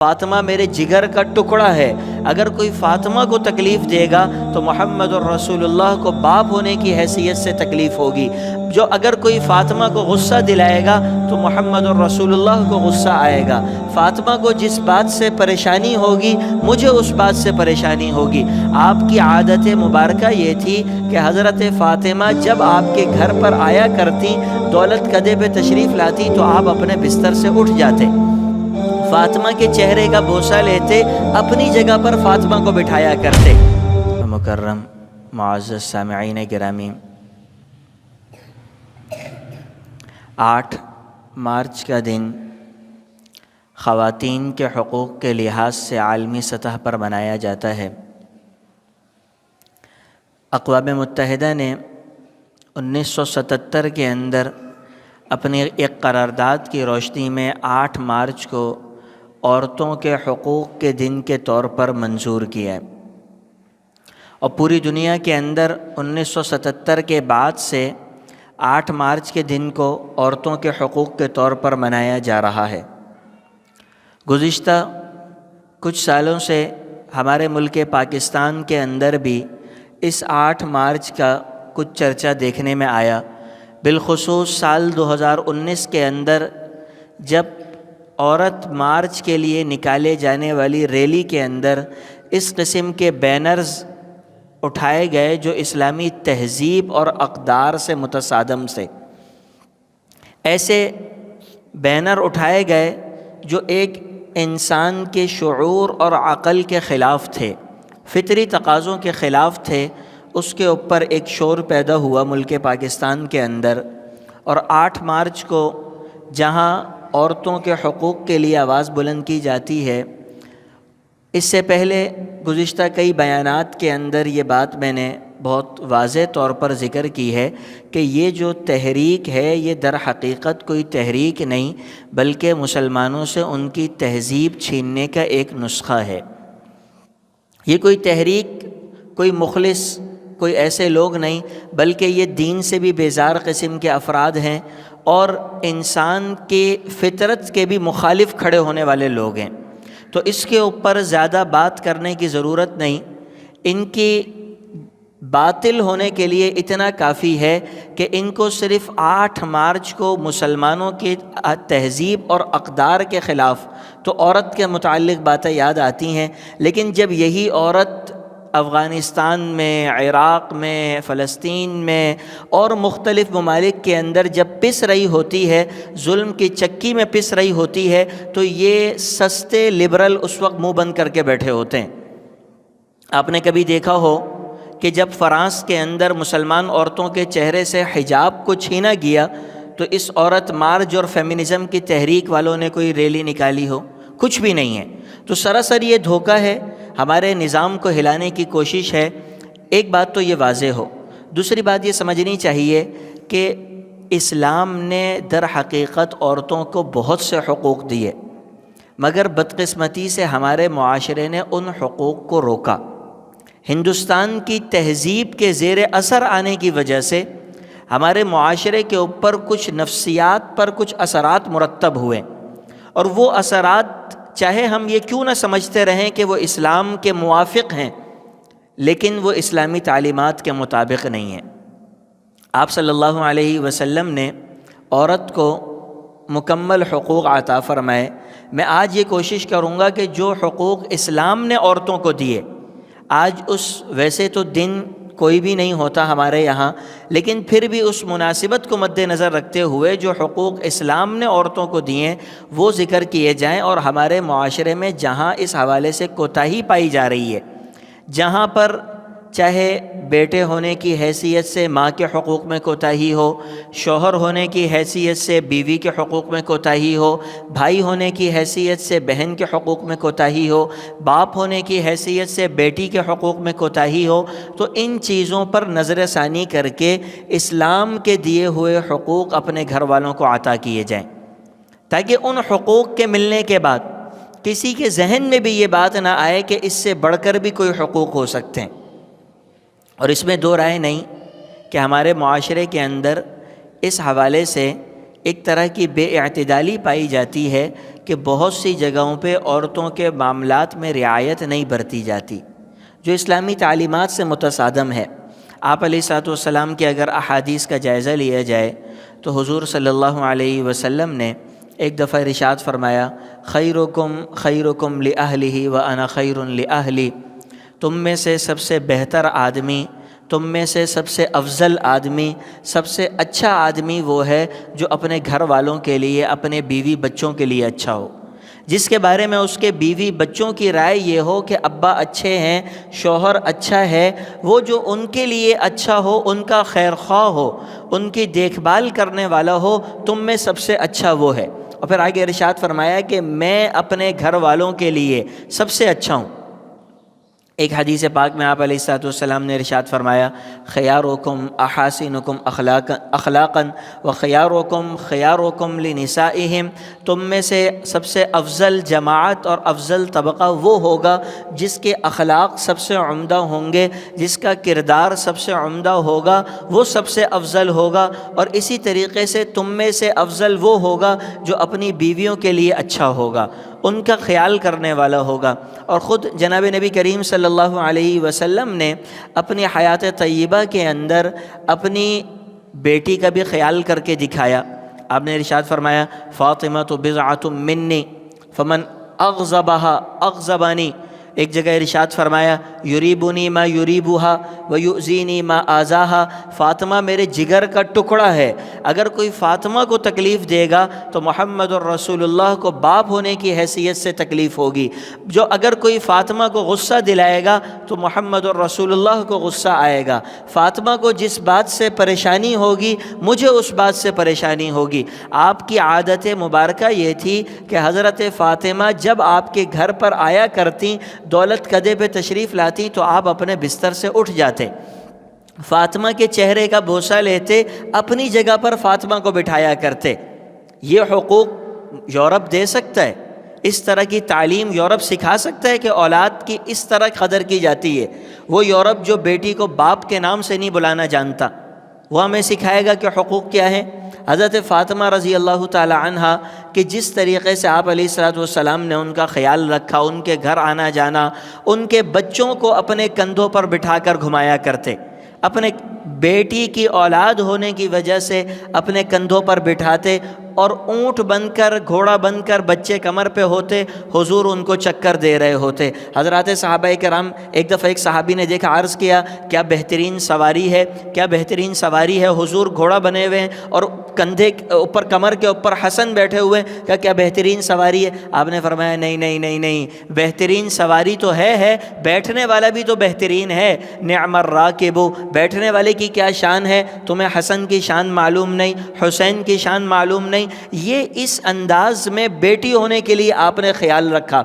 فاطمہ میرے جگر کا ٹکڑا ہے، اگر کوئی فاطمہ کو تکلیف دے گا تو محمد الرسول اللہ کو باپ ہونے کی حیثیت سے تکلیف ہوگی، جو اگر کوئی فاطمہ کو غصہ دلائے گا تو محمد الرسول اللہ کو غصہ آئے گا۔ فاطمہ کو جس بات سے پریشانی ہوگی مجھے اس بات سے پریشانی ہوگی۔ آپ کی عادت مبارکہ یہ تھی کہ حضرت فاطمہ جب آپ کے گھر پر آیا کرتی، دولت کدے پہ تشریف لاتی تو آپ اپنے بستر سے اٹھ جاتے، فاطمہ کے چہرے کا بوسہ لیتے، اپنی جگہ پر فاطمہ کو بٹھایا کرتے۔ مکرم معزز سامعین گرامی، 8 مارچ کا دن خواتین کے حقوق کے لحاظ سے عالمی سطح پر منایا جاتا ہے۔ اقوام متحدہ نے 1977 کے اندر اپنی ایک قرارداد کی روشنی میں 8 مارچ کو عورتوں کے حقوق کے دن کے طور پر منظور کیا ہے، اور پوری دنیا کے اندر 1977 کے بعد سے 8 مارچ کے دن کو عورتوں کے حقوق کے طور پر منایا جا رہا ہے۔ گزشتہ کچھ سالوں سے ہمارے ملک پاکستان کے اندر بھی اس 8 مارچ کا کچھ چرچا دیکھنے میں آیا، بالخصوص سال 2019 کے اندر جب عورت مارچ کے لیے نکالے جانے والی ریلی کے اندر اس قسم کے بینرز اٹھائے گئے جو اسلامی تہذیب اور اقدار سے متصادم سے، ایسے بینر اٹھائے گئے جو ایک انسان کے شعور اور عقل کے خلاف تھے، فطری تقاضوں کے خلاف تھے، اس کے اوپر ایک شور پیدا ہوا ملک پاکستان کے اندر۔ اور 8 مارچ کو جہاں عورتوں کے حقوق کے لیے آواز بلند کی جاتی ہے، اس سے پہلے گزشتہ کئی بیانات کے اندر یہ بات میں نے بہت واضح طور پر ذکر کی ہے کہ یہ جو تحریک ہے یہ در حقیقت کوئی تحریک نہیں بلکہ مسلمانوں سے ان کی تہذیب چھیننے کا ایک نسخہ ہے۔ یہ کوئی تحریک، کوئی مخلص، کوئی ایسے لوگ نہیں، بلکہ یہ دین سے بھی بیزار قسم کے افراد ہیں اور انسان کے فطرت کے بھی مخالف کھڑے ہونے والے لوگ ہیں۔ تو اس کے اوپر زیادہ بات کرنے کی ضرورت نہیں، ان کی باطل ہونے کے لیے اتنا کافی ہے کہ ان کو صرف 8 مارچ کو مسلمانوں کی تہذیب اور اقدار کے خلاف تو عورت کے متعلق باتیں یاد آتی ہیں، لیکن جب یہی عورت افغانستان میں، عراق میں، فلسطین میں اور مختلف ممالک کے اندر جب پس رہی ہوتی ہے، ظلم کی چکی میں پس رہی ہوتی ہے، تو یہ سستے لبرل اس وقت منہ بند کر کے بیٹھے ہوتے ہیں۔ آپ نے کبھی دیکھا ہو کہ جب فرانس کے اندر مسلمان عورتوں کے چہرے سے حجاب کو چھینا گیا تو اس عورت مارچ اور فیمنزم کی تحریک والوں نے کوئی ریلی نکالی ہو؟ کچھ بھی نہیں ہے۔ تو سراسر یہ دھوکہ ہے، ہمارے نظام کو ہلانے کی کوشش ہے۔ ایک بات تو یہ واضح ہو، دوسری بات یہ سمجھنی چاہیے کہ اسلام نے در حقیقت عورتوں کو بہت سے حقوق دیے، مگر بدقسمتی سے ہمارے معاشرے نے ان حقوق کو روکا۔ ہندوستان کی تہذیب کے زیر اثر آنے کی وجہ سے ہمارے معاشرے کے اوپر کچھ نفسیات پر کچھ اثرات مرتب ہوئے، اور وہ اثرات چاہے ہم یہ کیوں نہ سمجھتے رہیں کہ وہ اسلام کے موافق ہیں، لیکن وہ اسلامی تعلیمات کے مطابق نہیں ہیں۔ آپ صلی اللہ علیہ وسلم نے عورت کو مکمل حقوق عطا فرمائے۔ میں آج یہ کوشش کروں گا کہ جو حقوق اسلام نے عورتوں کو دیے، آج ویسے تو دن کوئی بھی نہیں ہوتا ہمارے یہاں، لیکن پھر بھی اس مناسبت کو مد نظر رکھتے ہوئے جو حقوق اسلام نے عورتوں کو دیے وہ ذکر کیے جائیں، اور ہمارے معاشرے میں جہاں اس حوالے سے کوتاہی پائی جا رہی ہے، جہاں پر چاہے بیٹے ہونے کی حیثیت سے ماں کے حقوق میں کوتاہی ہو، شوہر ہونے کی حیثیت سے بیوی کے حقوق میں کوتاہی ہو، بھائی ہونے کی حیثیت سے بہن کے حقوق میں کوتاہی ہو، باپ ہونے کی حیثیت سے بیٹی کے حقوق میں کوتاہی ہو، تو ان چیزوں پر نظر ثانی کر کے اسلام کے دیے ہوئے حقوق اپنے گھر والوں کو عطا کیے جائیں، تاکہ ان حقوق کے ملنے کے بعد کسی کے ذہن میں بھی یہ بات نہ آئے کہ اس سے بڑھ کر بھی کوئی حقوق ہو سکتے ہیں۔ اور اس میں دو رائے نہیں کہ ہمارے معاشرے کے اندر اس حوالے سے ایک طرح کی بے اعتدالی پائی جاتی ہے کہ بہت سی جگہوں پہ عورتوں کے معاملات میں رعایت نہیں برتی جاتی، جو اسلامی تعلیمات سے متصادم ہے۔ آپ علیہ الصلوۃ والسلام کے اگر احادیث کا جائزہ لیا جائے تو حضور صلی اللہ علیہ وسلم نے ایک دفعہ ارشاد فرمایا، خیرکم خیرکم لأہلہ وأنا خیر لأہلی، تم میں سے سب سے بہتر آدمی، تم میں سے سب سے افضل آدمی، سب سے اچھا آدمی وہ ہے جو اپنے گھر والوں کے لیے، اپنے بیوی بچوں کے لیے اچھا ہو، جس کے بارے میں اس کے بیوی بچوں کی رائے یہ ہو کہ ابا اچھے ہیں، شوہر اچھا ہے، وہ جو ان کے لیے اچھا ہو، ان کا خیر خواہ ہو، ان کی دیکھ بھال کرنے والا ہو، تم میں سب سے اچھا وہ ہے۔ اور پھر آگے ارشاد فرمایا کہ میں اپنے گھر والوں کے لیے سب سے اچھا ہوں۔ ایک حدیث پاک میں آپ علیہ الصلوۃ والسلام نے ارشاد فرمایا، خیارکم احاسنکم اخلاقا وخیارکم خیارکم لنسائہم، تم میں سے سب سے افضل جماعت اور افضل طبقہ وہ ہوگا جس کے اخلاق سب سے عمدہ ہوں گے، جس کا کردار سب سے عمدہ ہوگا، وہ سب سے افضل ہوگا۔ اور اسی طریقے سے تم میں سے افضل وہ ہوگا جو اپنی بیویوں کے لیے اچھا ہوگا، ان کا خیال کرنے والا ہوگا۔ اور خود جناب نبی کریم صلی اللہ علیہ وسلم نے اپنی حیات طیبہ کے اندر اپنی بیٹی کا بھی خیال کر کے دکھایا۔ آپ نے ارشاد فرمایا، فاطمہ بضعۃ منی فمن اغضبها اغضبانی۔ ایک جگہ ارشاد فرمایا، یریبنی ما یریبھا ویؤذینی ما آذاہا، فاطمہ میرے جگر کا ٹکڑا ہے، اگر کوئی فاطمہ کو تکلیف دے گا تو محمد الرسول اللہ کو باپ ہونے کی حیثیت سے تکلیف ہوگی، جو اگر کوئی فاطمہ کو غصہ دلائے گا تو محمد الرسول اللہ کو غصہ آئے گا، فاطمہ کو جس بات سے پریشانی ہوگی مجھے اس بات سے پریشانی ہوگی۔ آپ کی عادت مبارکہ یہ تھی کہ حضرت فاطمہ جب آپ کے گھر پر آیا کرتی، دولت کدے پہ تشریف لاتی تو آپ اپنے بستر سے اٹھ جاتے، فاطمہ کے چہرے کا بوسہ لیتے، اپنی جگہ پر فاطمہ کو بٹھایا کرتے۔ یہ حقوق یورپ دے سکتا ہے، اس طرح کی تعلیم یورپ سکھا سکتا ہے کہ اولاد کی اس طرح قدر کی جاتی ہے۔ وہ یورپ جو بیٹی کو باپ کے نام سے نہیں بلانا جانتا، وہ ہمیں سکھائے گا کہ حقوق کیا ہے۔ حضرت فاطمہ رضی اللہ تعالی عنہا کہ جس طریقے سے آپ علیہ الصلوۃ والسلام نے ان کا خیال رکھا، ان کے گھر آنا جانا، ان کے بچوں کو اپنے کندھوں پر بٹھا کر گھمایا کرتے، اپنے بیٹی کی اولاد ہونے کی وجہ سے اپنے کندھوں پر بٹھاتے، اور اونٹ بن کر، گھوڑا بن کر بچے کمر پہ ہوتے، حضور ان کو چکر دے رہے ہوتے۔ حضرات صحابہ کرام، ایک دفعہ ایک صحابی نے دیکھا، عرض کیا، کیا بہترین سواری ہے، کیا بہترین سواری ہے، حضور گھوڑا بنے ہوئے ہیں اور کندھے اوپر، کمر کے اوپر حسن بیٹھے ہوئے ہیں، کیا بہترین سواری ہے؟ آپ نے فرمایا، نہیں نہیں نہیں نہیں، بہترین سواری تو ہے، بیٹھنے والا بھی تو بہترین ہے۔ نعم الراکب، بیٹھنے والے کی کیا شان ہے، تمہیں حسن کی شان معلوم نہیں، حسین کی شان معلوم نہیں۔ یہ اس انداز میں بیٹی ہونے کے لیے آپ نے خیال رکھا۔